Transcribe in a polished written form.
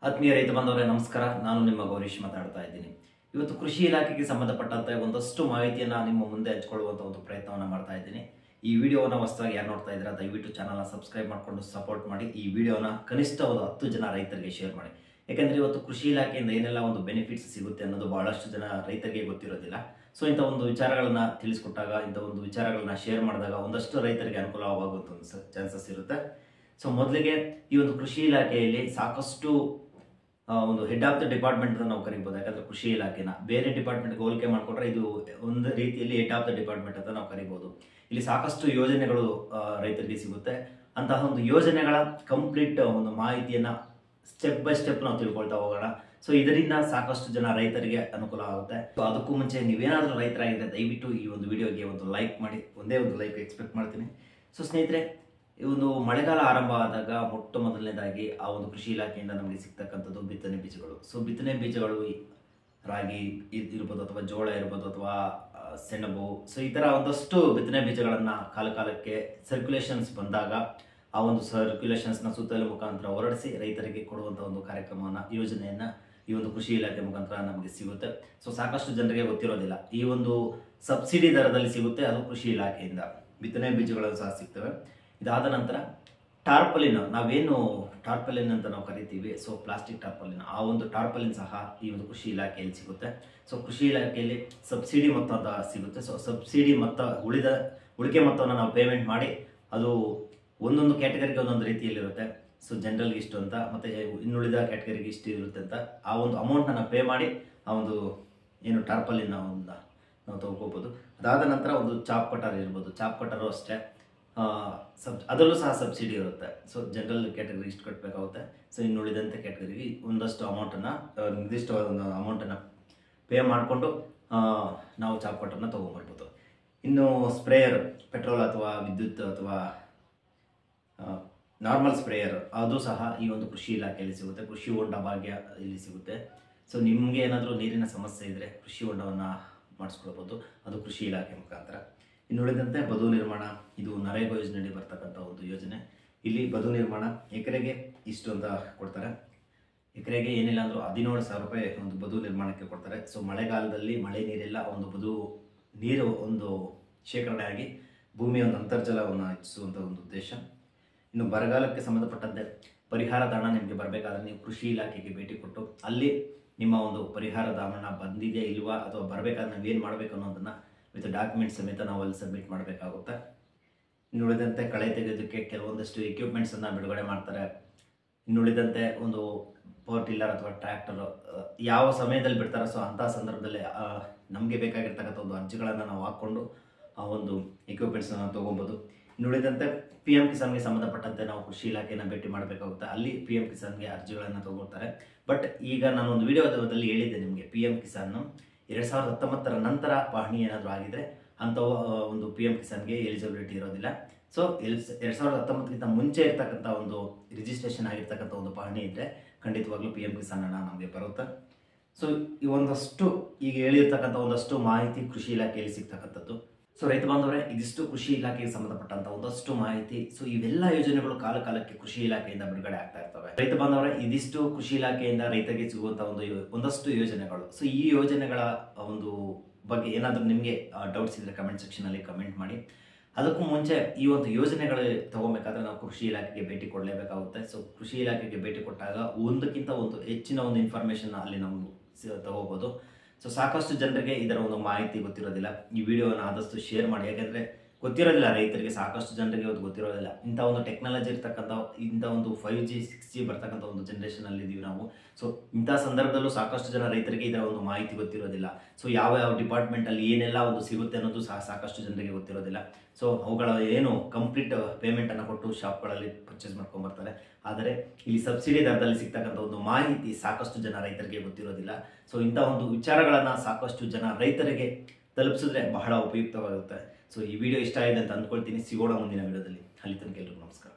ಆತ್ಮೀಯ ರೈತ ಬಾಂಧವರೇ ನಮಸ್ಕಾರ. ನಾನು ನಿಮ್ಮ ಗೌರೀಶ್ ಮಾತಾಡ್ತಾ ಇದ್ದೀನಿ. ಇವತ್ತು ಕೃಷಿ ಇಲಾಖೆಗೆ ಸಂಬಂಧಪಟ್ಟಂತೆ ಒಂದಷ್ಟು ಮಾಹಿತಿಯನ್ನು ನಿಮ್ಮ ಮುಂದೆ ಹಂಚಿಕೊಳ್ಳುವಂಥ ಒಂದು ಪ್ರಯತ್ನವನ್ನು ಮಾಡ್ತಾ ಇದ್ದೀನಿ. ಈ ವಿಡಿಯೋನ ಹೊಸದಾಗಿ ಯಾರು ನೋಡ್ತಾ ಇದ್ದೀರಾ ದಯವಿಟ್ಟು ಚಾನಲ್ನ ಸಬ್ಸ್ಕ್ರೈಬ್ ಮಾಡಿಕೊಂಡು ಸಪೋರ್ಟ್ ಮಾಡಿ. ಈ ವಿಡಿಯೋನ ಕನಿಷ್ಠ ಒಂದು 10 ಜನ ರೈತರಿಗೆ ಶೇರ್ ಮಾಡಿ. ಯಾಕಂದರೆ ಇವತ್ತು ಕೃಷಿ ಇಲಾಖೆಯಿಂದ ಏನೆಲ್ಲ ಒಂದು ಬೆನಿಫಿಟ್ಸ್ ಸಿಗುತ್ತೆ ಅನ್ನೋದು ಬಹಳಷ್ಟು ಜನ ರೈತರಿಗೆ ಗೊತ್ತಿರೋದಿಲ್ಲ. ಸೊ ಇಂಥ ಒಂದು ವಿಚಾರಗಳನ್ನ ತಿಳಿಸ್ಕೊಟ್ಟಾಗ, ಇಂಥ ಒಂದು ವಿಚಾರಗಳನ್ನ ಶೇರ್ ಮಾಡಿದಾಗ ಒಂದಷ್ಟು ರೈತರಿಗೆ ಅನುಕೂಲವಾಗುವಂಥ ಒಂದು ಚಾನ್ಸಸ್ ಇರುತ್ತೆ. ಸೊ ಮೊದಲಿಗೆ ಈ ಒಂದು ಕೃಷಿ ಇಲಾಖೆಯಲ್ಲಿ ಸಾಕಷ್ಟು ಒಂದು ಹೆಡ್ ಆಫ್ ದ ಡಿಪಾರ್ಟ್ಮೆಂಟ್ ಅಂತ ನಾವು ಕರಿಬೋದು. ಯಾಕಂದ್ರೆ ಕೃಷಿ ಇಲಾಖೆನ ಬೇರೆ ಡಿಪಾರ್ಟ್ಮೆಂಟ್ಗೆ ಹೋಲಿಕೆ ಮಾಡಿಕೊಂಡ್ರೆ ಇದು ಒಂದು ರೀತಿಯಲ್ಲಿ ಹೆಡ್ ಆಫ್ ದ ಡಿಪಾರ್ಟ್ಮೆಂಟ್ ಅಂತ ನಾವು ಕರಿಬೋದು. ಇಲ್ಲಿ ಸಾಕಷ್ಟು ಯೋಜನೆಗಳು ರೈತರಿಗೆ ಸಿಗುತ್ತೆ. ಅಂತಹ ಒಂದು ಯೋಜನೆಗಳ ಕಂಪ್ಲೀಟ್ ಒಂದು ಮಾಹಿತಿಯನ್ನ ಸ್ಟೆಪ್ ಬೈ ಸ್ಟೆಪ್ ನಾವು ತಿಳ್ಕೊಳ್ತಾ ಹೋಗೋಣ. ಸೊ ಇದರಿಂದ ಸಾಕಷ್ಟು ಜನ ರೈತರಿಗೆ ಅನುಕೂಲ ಆಗುತ್ತೆ. ಅದಕ್ಕೂ ಮುಂಚೆ ನೀವೇನಾದರೂ ರೈತರಾಗಿದ್ದರೆ ದಯವಿಟ್ಟು ಈ ಒಂದು ವಿಡಿಯೋಗೆ ಒಂದು ಲೈಕ್ ಮಾಡಿ. ಒಂದೇ ಒಂದು ಲೈಕ್ ಎಕ್ಸ್ಪೆಕ್ಟ್ ಮಾಡ್ತೀನಿ. ಸೊ ಸ್ನೇಹಿತರೆ, ಈ ಒಂದು ಮಳೆಗಾಲ ಆರಂಭ ಆದಾಗ ಮೊಟ್ಟ ಮೊದಲನೇದಾಗಿ ಆ ಒಂದು ಕೃಷಿ ಇಲಾಖೆಯಿಂದ ನಮಗೆ ಸಿಗ್ತಕ್ಕಂಥದ್ದು ಬಿತ್ತನೆ ಬೀಜಗಳು. ಸೊ ಬಿತ್ತನೆ ಬೀಜಗಳು ರಾಗಿ ಇರ್ಬೋದು, ಅಥವಾ ಜೋಳ ಇರ್ಬೋದು, ಅಥವಾ ಸೆಣಬು. ಸೊ ಈ ಥರ ಒಂದಷ್ಟು ಬಿತ್ತನೆ ಬೀಜಗಳನ್ನು ಕಾಲಕ್ಕೆ ಸರ್ಕ್ಯುಲೇಷನ್ಸ್ ಬಂದಾಗ ಆ ಒಂದು ಸರ್ಕ್ಯುಲೇಷನ್ಸ್ನ ಸುತ್ತಲ ಮುಖಾಂತರ ಹೊರಡಿಸಿ ರೈತರಿಗೆ ಕೊಡುವಂಥ ಒಂದು ಕಾರ್ಯಕ್ರಮವನ್ನು, ಯೋಜನೆಯನ್ನು ಈ ಒಂದು ಕೃಷಿ ಇಲಾಖೆ ಮುಖಾಂತರ ನಮಗೆ ಸಿಗುತ್ತೆ. ಸೊ ಸಾಕಷ್ಟು ಜನರಿಗೆ ಗೊತ್ತಿರೋದಿಲ್ಲ. ಈ ಒಂದು ಸಬ್ಸಿಡಿ ದರದಲ್ಲಿ ಸಿಗುತ್ತೆ, ಅದು ಕೃಷಿ ಇಲಾಖೆಯಿಂದ ಬಿತ್ತನೆ ಬೀಜಗಳು ಸಹ ಸಿಗ್ತವೆ. ಇದಾದ ನಂತರ ಟಾರ್ಪಲಿನ್, ನಾವೇನು ಟಾರ್ಪಲಿನ್ ಅಂತ ನಾವು ಕರಿತೀವಿ, ಸೊ ಪ್ಲಾಸ್ಟಿಕ್ ಟಾರ್ಪಲಿನ್, ಆ ಒಂದು ಟಾರ್ಪಲಿನ್ ಸಹ ಈ ಒಂದು ಕೃಷಿ ಇಲಾಖೆಯಲ್ಲಿ ಸಿಗುತ್ತೆ. ಸೊ ಕೃಷಿ ಇಲಾಖೆಯಲ್ಲಿ ಸಬ್ಸಿಡಿ ಮೊತ್ತ ಅಂತ ಸಿಗುತ್ತೆ. ಸೊ ಸಬ್ಸಿಡಿ ಮೊತ್ತ, ಉಳಿಕೆ ಮೊತ್ತವನ್ನು ನಾವು ಪೇಮೆಂಟ್ ಮಾಡಿ, ಅದು ಒಂದೊಂದು ಕ್ಯಾಟಗರಿಗೆ ಒಂದೊಂದು ರೀತಿಯಲ್ಲಿರುತ್ತೆ. ಸೊ ಜನರಲ್ಗೆ ಇಷ್ಟು ಅಂತ, ಮತ್ತು ಇನ್ನುಳಿದ ಕ್ಯಾಟಗರಿಗೆ ಇಷ್ಟು ಇರುತ್ತೆ ಅಂತ ಆ ಒಂದು ಅಮೌಂಟನ್ನು ನಾವು ಪೇ ಮಾಡಿ ಆ ಒಂದು ಏನು ಟಾರ್ಪಲಿನ್ ನಾವು ತಗೋಬೋದು. ಅದಾದ ನಂತರ ಒಂದು ಚಾಪ್ ಕಟರ್ ಇರ್ಬೋದು. ಚಾಪ್ ಕಟರು ಅಷ್ಟೇ, ಅದರಲ್ಲೂ ಸಹ ಸಬ್ಸಿಡಿ ಇರುತ್ತೆ. ಸೊ ಜನರಲ್ ಕ್ಯಾಟಗರಿ ಇಷ್ಟು ಕಟ್ಟಬೇಕಾಗುತ್ತೆ. ಸೊ ಇನ್ನುಳಿದಂತೆ ಕ್ಯಾಟಗರಿಗೆ ಒಂದಷ್ಟು ಅಮೌಂಟನ್ನು, ನಿರ್ದಿಷ್ಟವಾದ ಒಂದು ಅಮೌಂಟನ್ನು ಪೇ ಮಾಡಿಕೊಂಡು ನಾವು ಚಾಪ್ ಕಟರ್ನ ತೊಗೊಂಡ್ಬರ್ಬೋದು. ಇನ್ನು ಸ್ಪ್ರೇಯರ್, ಪೆಟ್ರೋಲ್ ಅಥವಾ ವಿದ್ಯುತ್ ಅಥವಾ ನಾರ್ಮಲ್ ಸ್ಪ್ರೇಯರ್, ಅದು ಸಹ ಈ ಒಂದು ಕೃಷಿ ಇಲಾಖೆಯಲ್ಲಿ ಸಿಗುತ್ತೆ. ಕೃಷಿ ಹೊಂಡ ಭಾಗ್ಯ ಇಲ್ಲಿ ಸಿಗುತ್ತೆ. ಸೊ ನಿಮಗೆ ಏನಾದರೂ ನೀರಿನ ಸಮಸ್ಯೆ ಇದ್ದರೆ ಕೃಷಿ ಹೊಂಡವನ್ನು ಮಾಡಿಸ್ಕೊಳ್ಬೋದು, ಅದು ಕೃಷಿ ಇಲಾಖೆ ಮುಖಾಂತರ. ಇನ್ನುಳಿದಂತೆ ಬದು ನಿರ್ಮಾಣ, ಇದು ನರೇಗಾ ಯೋಜನೆಯಲ್ಲಿ ಬರ್ತಕ್ಕಂಥ ಒಂದು ಯೋಜನೆ. ಇಲ್ಲಿ ಬದು ನಿರ್ಮಾಣ ಎಕರೆಗೆ ಇಷ್ಟು ಅಂತ ಕೊಡ್ತಾರೆ. ಎಕರೆಗೆ ಏನಿಲ್ಲ ಅಂದರೂ 17,000 ರೂಪಾಯಿ ಒಂದು ಬದು ನಿರ್ಮಾಣಕ್ಕೆ ಕೊಡ್ತಾರೆ. ಸೊ ಮಳೆಗಾಲದಲ್ಲಿ ಮಳೆ ನೀರೆಲ್ಲ ಒಂದು ಬದು ನೀರು ಒಂದು ಶೇಖರಣೆ ಆಗಿ ಭೂಮಿಯ ಒಂದು ಅಂತರ್ಜಲವನ್ನು ಹೆಚ್ಚಿಸುವಂಥ ಒಂದು ಉದ್ದೇಶ. ಇನ್ನು ಬರಗಾಲಕ್ಕೆ ಸಂಬಂಧಪಟ್ಟಂತೆ ಪರಿಹಾರದ ಹಣ ನಿಮಗೆ ಬರಬೇಕಾದ್ರೆ ನೀವು ಕೃಷಿ ಇಲಾಖೆಗೆ ಭೇಟಿ ಕೊಟ್ಟು ಅಲ್ಲಿ ನಿಮ್ಮ ಒಂದು ಪರಿಹಾರದ ಹಣ ಬಂದಿದೆಯಾ ಇಲ್ವಾ, ಅಥವಾ ಬರಬೇಕಾದ್ರೆ ನಾವೇನು ಮಾಡಬೇಕು ಅನ್ನೋದನ್ನು ವಿತ್ ಡಾಕ್ಯುಮೆಂಟ್ಸ್ ಸಮೇತ ನಾವು ಅಲ್ಲಿ ಸಬ್ಮಿಟ್ ಮಾಡಬೇಕಾಗುತ್ತೆ. ಇನ್ನುಳಿದಂತೆ ಕಳೆ ತೆಗೆಯೋದಕ್ಕೆ ಕೆಲವೊಂದಷ್ಟು ಎಕ್ವಿಪ್ಮೆಂಟ್ಸನ್ನು ಬಿಡುಗಡೆ ಮಾಡ್ತಾರೆ. ಇನ್ನುಳಿದಂತೆ ಒಂದು ಪವರ್ ಟಿಲ್ಲರ್ ಅಥವಾ ಟ್ರ್ಯಾಕ್ಟರ್ ಯಾವ ಸಮಯದಲ್ಲಿ ಬಿಡ್ತಾರೆ, ಸೊ ಅಂಥ ಸಂದರ್ಭದಲ್ಲಿ ನಮಗೆ ಬೇಕಾಗಿರ್ತಕ್ಕಂಥ ಒಂದು ಅರ್ಜಿಗಳನ್ನು ನಾವು ಹಾಕ್ಕೊಂಡು ಆ ಒಂದು ಎಕ್ವಿಪ್ಮೆಂಟ್ಸನ್ನು ತೊಗೊಬೋದು. ಇನ್ನುಳಿದಂತೆ PM ಕಿಸಾನ್ಗೆ ಸಂಬಂಧಪಟ್ಟಂತೆ ನಾವು ಕೃಷಿ ಇಲಾಖೆಯನ್ನು ಭೇಟಿ ಮಾಡಬೇಕಾಗುತ್ತೆ. ಅಲ್ಲಿ PM ಕಿಸಾನ್ಗೆ ಅರ್ಜಿಗಳನ್ನು ತೊಗೊಳ್ತಾರೆ. ಬಟ್ ಈಗ ನಾನೊಂದು ವಿಡಿಯೋದಲ್ಲಿ ಹೇಳಿದ್ದೆ ನಿಮಗೆ, PM ಕಿಸಾನ್ 2019 ನಂತರ ಪಹಣಿ ಏನಾದರೂ ಆಗಿದ್ರೆ ಅಂಥ ಒಂದು PM ಕಿಸಾನ್ಗೆ ಎಲಿಜಿಬಿಲಿಟಿ ಇರೋದಿಲ್ಲ. ಸೊ 2019ಕ್ಕಿಂತ ಮುಂಚೆ ಇರ್ತಕ್ಕಂಥ ಒಂದು ರಿಜಿಸ್ಟ್ರೇಷನ್ ಆಗಿರ್ತಕ್ಕಂಥ ಒಂದು ಪಹಣಿ ಇದ್ದರೆ ಖಂಡಿತವಾಗ್ಲೂ PM ಕಿಸಾನ್ ಹಣ ನಮಗೆ ಬರುತ್ತೆ. ಸೊ ಈ ಒಂದಷ್ಟು ಈಗ ಹೇಳಿರ್ತಕ್ಕಂಥ ಒಂದಷ್ಟು ಮಾಹಿತಿ ಕೃಷಿ ಇಲಾಖೆಯಲ್ಲಿ ಸಿಗ್ತಕ್ಕಂಥದ್ದು. ಸೊ ರೈತ ಬಾಂಧವರೇ, ಇದಿಷ್ಟು ಕೃಷಿ ಇಲಾಖೆಗೆ ಸಂಬಂಧಪಟ್ಟಂತ ಒಂದಷ್ಟು ಮಾಹಿತಿ. ಸೊ ಇವೆಲ್ಲ ಯೋಜನೆಗಳು ಕಾಲಕ್ಕೆ ಕೃಷಿ ಇಲಾಖೆಯಿಂದ ಬಿಡುಗಡೆ ಆಗ್ತಾ ಇರ್ತವೆ. ರೈತ ಬಾಂಧವರೇ, ಇದಿಷ್ಟು ಕೃಷಿ ಇಲಾಖೆಯಿಂದ ರೈತರಿಗೆ ಸಿಗುವಂತ ಒಂದಷ್ಟು ಯೋಜನೆಗಳು. ಸೊ ಈ ಯೋಜನೆಗಳ ಒಂದು ಬಗ್ಗೆ ಏನಾದರೂ ನಿಮಗೆ ಡೌಟ್ಸ್ ಇದ್ರೆ ಕಮೆಂಟ್ ಸೆಕ್ಷನ್ ಅಲ್ಲಿ ಕಮೆಂಟ್ ಮಾಡಿ. ಅದಕ್ಕೂ ಮುಂಚೆ ಈ ಒಂದು ಯೋಜನೆಗಳು ತಗೋಬೇಕಾದ್ರೆ ನಾವು ಕೃಷಿ ಇಲಾಖೆಗೆ ಭೇಟಿ ಕೊಡಲೇಬೇಕಾಗುತ್ತೆ. ಸೊ ಕೃಷಿ ಇಲಾಖೆಗೆ ಭೇಟಿ ಕೊಟ್ಟಾಗ ಒಂದಕ್ಕಿಂತ ಒಂದು ಹೆಚ್ಚಿನ ಒಂದು ಇನ್ಫಾರ್ಮೇಶನ್ ಅಲ್ಲಿ ನಾವು ತಗೋಬಹುದು. ಸೊ ಸಾಕಷ್ಟು ಜನರಿಗೆ ಇದರ ಒಂದು ಮಾಹಿತಿ ಗೊತ್ತಿರೋದಿಲ್ಲ. ಈ ವಿಡಿಯೋನ ಆದಷ್ಟು ಶೇರ್ ಮಾಡಿ. ಯಾಕೆಂದರೆ ಗೊತ್ತಿರೋದಿಲ್ಲ ರೈತರಿಗೆ, ಸಾಕಷ್ಟು ಜನರಿಗೆ ಅದು ಗೊತ್ತಿರೋದಿಲ್ಲ. ಇಂಥ ಒಂದು ಟೆಕ್ನಾಲಜಿ ಇರ್ತಕ್ಕಂಥ, ಇಂಥ ಒಂದು 5G 6G ಬರ್ತಕ್ಕಂಥ ಒಂದು ಜನ್ರೇಷನಲ್ಲಿ ಇದ್ದೀವಿ ನಾವು. ಸೊ ಇಂಥ ಸಂದರ್ಭದಲ್ಲೂ ಸಾಕಷ್ಟು ಜನ ರೈತರಿಗೆ ಇದರ ಒಂದು ಮಾಹಿತಿ ಗೊತ್ತಿರೋದಿಲ್ಲ. ಸೊ ಯಾವ ಡಿಪಾರ್ಟ್ಮೆಂಟಲ್ಲಿ ಏನೆಲ್ಲ ಒಂದು ಸಿಗುತ್ತೆ ಅನ್ನೋದು ಸಹ ಸಾಕಷ್ಟು ಜನರಿಗೆ ಗೊತ್ತಿರೋದಿಲ್ಲ. ಸೊ ಅವುಗಳ ಏನು ಕಂಪ್ಲೀಟ್ ಪೇಮೆಂಟನ್ನು ಕೊಟ್ಟು ಶಾಪ್ಗಳಲ್ಲಿ ಪರ್ಚೇಸ್ ಮಾಡ್ಕೊಂಡ್ಬರ್ತಾರೆ. ಆದರೆ ಇಲ್ಲಿ ಸಬ್ಸಿಡಿ ದರದಲ್ಲಿ ಸಿಗ್ತಕ್ಕಂಥ ಒಂದು ಮಾಹಿತಿ ಸಾಕಷ್ಟು ಜನ ರೈತರಿಗೆ ಗೊತ್ತಿರೋದಿಲ್ಲ. ಸೊ ಇಂಥ ಒಂದು ವಿಚಾರಗಳನ್ನು ಸಾಕಷ್ಟು ಜನ ರೈತರಿಗೆ ತಲುಪಿಸಿದ್ರೆ ಬಹಳ ಉಪಯುಕ್ತವಾಗುತ್ತೆ. ಸೊ ಈ ವಿಡಿಯೋ ಇಷ್ಟ ಆಗಿದೆ ಅಂತ ಅಂದ್ಕೊಳ್ತೀನಿ. ಸಿಗೋಣ ಮುಂದಿನ ವಿಡಿಯೋದಲ್ಲಿ. ಅಲ್ಲಿ ತನಕ ಎಲ್ರಿಗೂ ನಮಸ್ಕಾರ.